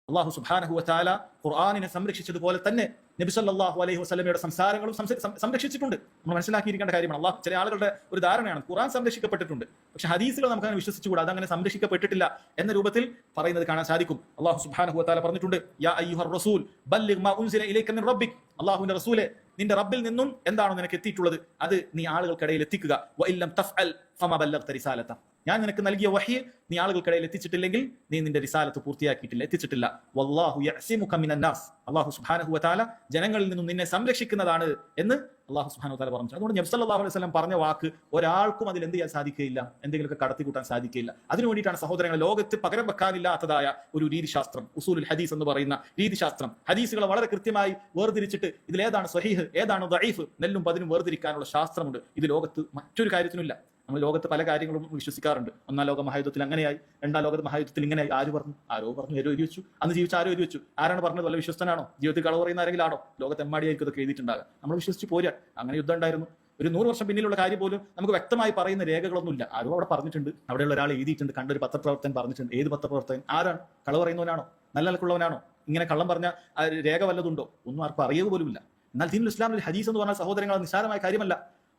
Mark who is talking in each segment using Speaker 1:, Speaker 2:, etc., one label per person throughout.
Speaker 1: അള്ളാഹു സുബ്ഹാനഹു വ തആല ഖുർആനിനെ സംരക്ഷിച്ചതുപോലെ തന്നെ നബി സല്ലല്ലാഹു അലൈഹി വസല്ലമയുടെ സംസാരങ്ങളും സംരക്ഷിച്ചിട്ടുണ്ട്. നമ്മൾ മനസ്സിലാക്കിയിരിക്കേണ്ട കാര്യമാണ്. അള്ളാഹു ചില ആളുകളുടെ ഒരു ധാരണയാണ് ഖുർആൻ സംരക്ഷിക്കപ്പെട്ടിട്ടുണ്ട്, പക്ഷെ ഹദീസുകൾ നമുക്ക് അങ്ങനെ വിശ്വസിച്ചുകൂടാ, അതങ്ങനെ സംരക്ഷിക്കപ്പെട്ടിട്ടില്ല എന്ന രൂപത്തിൽ പറയുന്നത് കാണാൻ സാധിക്കും. അള്ളാഹു സുബ്ഹാനഹു വ തആല പറഞ്ഞിട്ടുണ്ട്, യാ അയ്യുഹർ റസൂൽ ബല്ലിഗ് മാ ഉൻസില ഇലൈക മിൻ റബ്ബിക്, അള്ളാഹുവിന്റെ റസൂലെ നിന്റെ റബ്ബിൽ നിന്നും എന്താണോ നിനക്ക് എത്തിയിട്ടുള്ളത് അത് നീ ആളുകൾക്കിടയിൽ എത്തിക്കുക. വ ഇല്ലം തഫ്അൽ ഫമാ ബല്ലഗ്ത റിസാലത, ഞാൻ നിനക്ക് നൽകിയ വഹി നീ ആളുകൾക്കിടയിൽ എത്തിച്ചിട്ടില്ലെങ്കിൽ നീ നിന്റെ റിസാലത്ത് പൂർത്തിയാക്കിയിട്ടില്ല, എത്തിച്ചിട്ടില്ല. വല്ലാഹു യഅസിമുക മിനൻ നാസ്, അല്ലാഹു സുബ്ഹാനഹു വ തആല ജനങ്ങളിൽ നിന്നും നിന്നെ സംരക്ഷിക്കുന്നതാണ് എന്ന് അല്ലാഹു സുബ്ഹാനഹു വ തആല പറഞ്ഞു. അതുകൊണ്ട് നബി സല്ലല്ലാഹു അലൈഹി വസല്ലം പറഞ്ഞ വാക്ക് ഒരാൾക്കും അതിൽ എന്ത് ചെയ്യാൻ സാധിക്കുകയില്ല, എന്തെങ്കിലുമൊക്കെ കടത്തിക്കൂട്ടാൻ സാധിക്കുകയില്ല. അതിനു വേണ്ടിയിട്ടാണ് സഹോദരങ്ങളെ ലോകത്ത് പകരം വെക്കാനില്ലാത്തതായ ഒരു രീതിശാസ്ത്രം, ഉസൂലുൽ ഹദീസ് എന്ന് പറയുന്ന രീതിശാസ്ത്രം, ഹദീസുകളെ വളരെ കൃത്യമായി വേർതിരിച്ചിട്ട് ഇതിലേതാണ് സ്വഹീഹ് ഏതാണ് ദഈഫ് നെല്ലും പതിനും വേർതിരിക്കാനുള്ള ശാസ്ത്രമുണ്ട്. ഇത് ലോകത്ത് മറ്റൊരു കാര്യത്തിനുമില്ല. നമ്മൾ ലോകത്ത് പല കാര്യങ്ങളും വിശ്വസിക്കാറുണ്ട്. ഒന്നാം ലോക മഹായുദ്ധത്തിൽ അങ്ങനെയായി, രണ്ടാം ലോക മഹായുദ്ധത്തിൽ ഇങ്ങനെയായി. ആര് പറഞ്ഞു? ആരോ പറഞ്ഞു, ആരോ എഴുതി വെച്ചു. അന്ന് ജീവിച്ച ആരോ എഴുതി വെച്ചു. ആരാണ് പറഞ്ഞത്? വല്ല വിശ്വസ്തനാണോ? ജീവിതത്തിൽ കളവ് പറയുന്ന ആരെങ്കിലും ആണോ? ലോകത്ത് എമ്മാടിയായിരിക്കും ഇതൊക്കെ എഴുതിയിട്ടുണ്ടാകുക. നമ്മൾ വിശ്വസിച്ച് പോരാ. അങ്ങനെ യുദ്ധം ഉണ്ടായിരുന്നു. ഒരു 100 വർഷം പിന്നിലുള്ള കാര്യം പോലും നമുക്ക് വ്യക്തമായി പറയുന്ന രേഖകളൊന്നുമില്ല. ആരോ അവിടെ പറഞ്ഞിട്ടുണ്ട്, അവിടെയുള്ള ഒരാൾ എഴുതിയിട്ടുണ്ട്, കണ്ടൊരു പത്രപ്രവർത്തകൻ പറഞ്ഞിട്ടുണ്ട്. ഏത് പത്രപ്രവർത്തകൻ? ആരാണ്? കളവ് പറയുന്നവനാണോ? നല്ല നിലക്കുള്ളവനാണോ? ഇങ്ങനെ കള്ളം പറഞ്ഞ രേഖ വല്ലതുണ്ടോ? ഒന്നും ആർക്കും അറിയുക പോലുമില്ല. എന്നാൽ ദീനുൽ ഇസ്ലാമിൽ ഹദീസ് എന്ന് പറഞ്ഞാൽ സഹോദരങ്ങൾ നിസ്സാരമായ കാര്യമല്ല.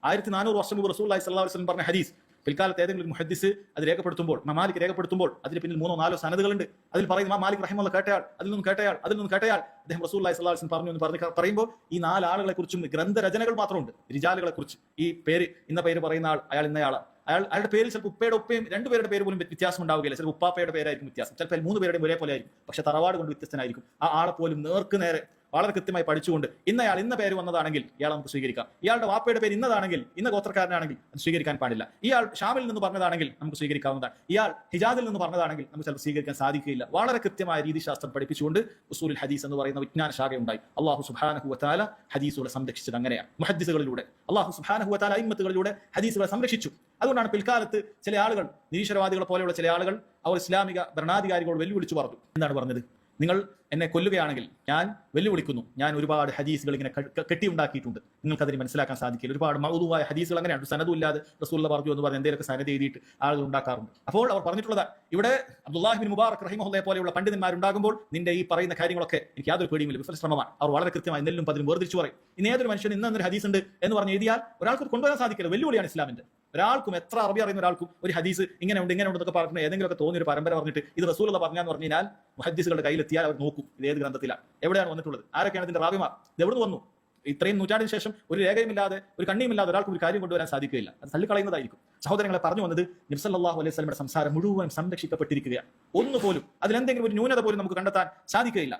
Speaker 1: 1400 വർഷം മുമ്പ് റസൂലുള്ളാഹി സ്വല്ലല്ലാഹു അലൈഹി വസല്ലം പറഞ്ഞ ഹദീസ് പിൽക്കാലത്ത് ഏതെങ്കിലും മുഹദ്ദിസ് അത് രേഖപ്പെടുത്തുമ്പോൾ, മാലിക് രേഖപ്പെടുത്തുമ്പോൾ അതിന് പിന്നിൽ 3-4 സനദുകളുണ്ട്. അതിൽ പറയുന്ന മാലിക് റഹിമഹുല്ലാഹ് കേട്ടയാൾ, അതിൽ നിന്നും കേട്ടയാൾ, അതിൽ നിന്നും കേട്ടയാൾ, അദ്ദേഹം റസൂലുള്ളാഹി സ്വല്ലല്ലാഹു അലൈഹി വസല്ലം പറഞ്ഞു എന്ന് പറയുമ്പോൾ ഈ 4 ആളുകളെ കുറിച്ചും ഗ്രന്ഥരചനകൾ മാത്രമുണ്ട്. റിജാലുകളെ കുറിച്ച് ഈ പേര്, ഇന്ന പേര് പറയുന്ന ആൾ, അയാൾ ഇന്നയാളാണ്. അയാളുടെ പേരിൽ ചിലപ്പോൾ ഉപ്പയുടെ ഉപ്പയും 2 പേരുടെ പേര് പോലും വ്യത്യാസം ഉണ്ടാവുകയില്ല. ചിലപ്പോൾ ഉപ്പാപ്പയുടെ പേരായിരിക്കും വ്യത്യാസം, ചിലപ്പോൾ 3 പേരുടെയും ഒരേപോലെ ആയിരിക്കും, പക്ഷെ തറവാട് കൊണ്ട് വ്യത്യസ്തനായിരിക്കും. ആ ആളെ പോലും നേർക്ക് നേരെ വളരെ കൃത്യമായി പഠിച്ചുകൊണ്ട് ഇന്നയാൾ ഇന്ന പേര് വന്നതാണെങ്കിൽ ഇയാളെ നമുക്ക് സ്വീകരിക്കാം, ഇയാളുടെ വാപ്പയുടെ പേര് ഇന്നതാണെങ്കിൽ, ഇന്ന ഗോത്രക്കാരനാണെങ്കിൽ അത് സ്വീകരിക്കാൻ പാടില്ല, ഇയാൾ ഷാമിൽ നിന്ന് പറഞ്ഞതാണെങ്കിൽ നമുക്ക് സ്വീകരിക്കാവുന്നതാണ്, ഇയാൾ ഹിജാസിൽ നിന്ന് പറഞ്ഞതാണെങ്കിൽ നമുക്ക് ചിലപ്പോൾ സ്വീകരിക്കാൻ സാധിക്കുകയില്ല. വളരെ കൃത്യമായ രീതിശാസ്ത്രം പഠിപ്പിച്ചുകൊണ്ട് ഉസൂലുൽ ഹദീസ് എന്ന് പറയുന്ന വിജ്ഞാന ശാഖയുണ്ടായി. അല്ലാഹു സുബ്ഹാനഹു വ തആല ഹദീസുകളെ സംരക്ഷിച്ചത് അങ്ങനെയാണ്. മുഹദ്ദിസുകളിലൂടെ അല്ലാഹു സുബ്ഹാനഹു വ തആല അയിമ്മത്തുകളിലൂടെ ഹദീസുകളെ സംരക്ഷിച്ചു. അതുകൊണ്ടാണ് പിൽക്കാലത്ത് ചില ആളുകൾ, നിരീശ്വരവാദികളെ പോലെയുള്ള ചില ആളുകൾ, അവർ ഇസ്ലാമിക ഭരണാധികാരികളോട് വെല്ലുവിളിച്ചു പറഞ്ഞു. എന്താണ് പറഞ്ഞത്? നിങ്ങൾ എന്നെ കൊല്ലുകയാണെങ്കിൽ ഞാൻ വെല്ലുവിളിക്കുന്നു, ഞാൻ ഒരുപാട് ഹദീസുകൾ ഇങ്ങനെ കെട്ടിയുണ്ടാക്കിയിട്ടുണ്ട്, നിങ്ങൾക്ക് അതിന് മനസ്സിലാക്കാൻ സാധിക്കില്ല. ഒരുപാട് മൗദൂആയ ഹദീസുകൾ അങ്ങനെയാണ്. സനദും ഇല്ലാതെ റസൂലുള്ളാഹി പറഞ്ഞു എന്ന് പറഞ്ഞ് എന്തെങ്കിലുമൊക്കെ സനദ് എഴുതിയിട്ട് ആളുകൾ ഉണ്ടാക്കാറുണ്ട്. അപ്പോൾ അവർ പറഞ്ഞിട്ടുള്ളത്, ഇവിടെ അബ്ദുല്ലാഹി ബിൻ മുബാറക് റഹിമഹുല്ലാഹി പോലെയുള്ള പണ്ഡിതന്മാരുണ്ടാകുമ്പോൾ നിന്റെ ഈ പറയുന്ന കാര്യങ്ങളൊക്കെ എനിക്ക് യാതൊരു പേടിയുമില്ല, വിഫല ശ്രമമാണ്. അവർ വളരെ കൃത്യമായി നെല്ലും പതിനും വേർതിരിച്ചു പറയും. ഇനി ഏതൊരു മനുഷ്യൻ ഇന്നൊരു ഹദീസ് ഉണ്ട് എന്ന് പറഞ്ഞ് എഴുതിയാൽ ഒരാൾക്ക് കൊണ്ടുവരാൻ സാധിക്കില്ല. വെല്ലുവിളിയാണ് ഇസ്ലാമിന്റെ. ഒരാൾക്കും, എത്ര അറബി അറിയുന്ന ഒരാൾക്കും ഒരു ഹദീസ് ഇങ്ങനെ ഉണ്ട് ഇങ്ങനെ ഉണ്ടെന്നൊക്കെ പറഞ്ഞിട്ട് ഏതെങ്കിലുമൊക്കെ തോന്നിയ ഒരു പരമ്പര പറഞ്ഞിട്ട് ഇത് റസൂലുള്ളാഹി പറഞ്ഞാന്ന് പറഞ്ഞു കഴിഞ്ഞാൽ മുഹദ്ദിസുകളുടെ കയ്യിലെത്തിയാൽ അവർ നോക്കും ഇത് ഏത് ഗ്രന്ഥത്തിലാണ്, എവിടെയാണ് വന്നിട്ടുള്ളത്, ആരൊക്കെയാണ് ഇതിന്റെ റാവിമാർ, ഇത് എവിടെ വന്നു. ഇത്രയും നൂറ്റാണ്ടിന് ശേഷം ഒരു രേഖയുമില്ലാതെ ഒരു കണ്ണിയുമില്ലാതെ ഒരാൾക്ക് ഒരു കാര്യം കൊണ്ടുവരാൻ സാധിക്കുകയില്ല. അത് തള്ളിക്കളയുന്നതായിരിക്കും. സഹോദരങ്ങളെ, പറഞ്ഞു വന്നത് നബി സല്ലല്ലാഹു അലൈഹി വസല്ലമയുടെ സംസാരം മുഴുവൻ സംരക്ഷിക്കപ്പെട്ടിരിക്കുകയാണ്. ഒന്നുപോലും അതിലെന്തെങ്കിലും ഒരു ന്യൂനത പോലും നമുക്ക് കണ്ടെത്താൻ സാധിക്കുകയില്ല.